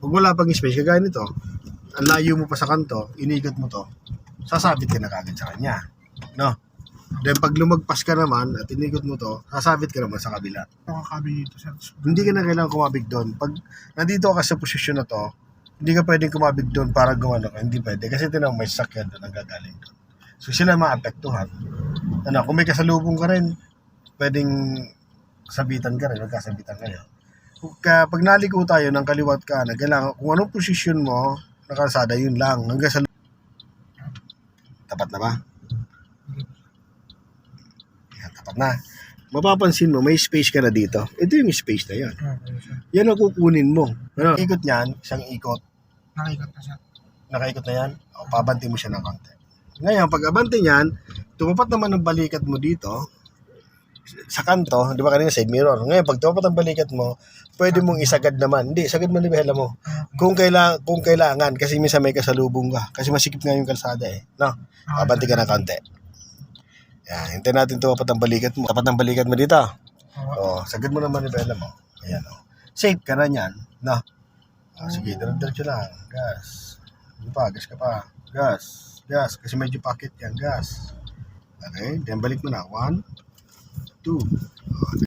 Pag wala pang space, kagaya nito, ang layo mo pa sa kanto, inigot mo to, sasabit ka na kagad sa kanya. No? Then pag lumagpas ka naman at inigot mo to, sasabit ka naman sa kabila. Nakakabi dito, sir. Hindi ka na kailangan kumabig doon. Pag nandito ka sa posisyon na to, hindi ka pwedeng kumabig doon para gumano ka. Hindi pwede. Kasi tinang may sakyan doon ang gagaling doon. So sila maapektuhan. Ano, kung may kasalubong ka rin, pwedeng sabitan ka rin, magkasabitan kayo. Pag naliko tayo ng kaliwat ka na, kailangan, kung anong posisyon mo, nakasada, yun lang. Hanggang sa tapat na ba? Yan, tapat na. Mapapansin mo, may space ka na dito. Ito yung space na yan. Okay, sir. Yan ang kukunin mo. Ano? Ikot niyan, isang ikot. Nakikot na, sir. Nakaikot na yan, o, pabanti mo siya ng konti. Ngayon, pag abante niyan, tumapat naman ang balikat mo dito, sa kanto, di ba kanina side mirror. Ngayon, pag tumapat ang balikat mo, pwede mong isagad naman. Hindi, sagad mo nibela mo. Kung kailangan, kasi minsan may kasalubong ka. Kasi masikip nga yung kalsada eh. No? Abante ka ng konti. Yan, hintayin natin tumapat ang balikat mo. Tapat ang balikat mo dito. O, sagad mo naman nibela mo. Ayan o. Safe ka na yan. No? Sige, diretso lang. Gas. Hindi pa, gas ka pa. Gas. Gas. Kasi medyo pocket yan. Gas. Okay, then balik mo na. 1, 2.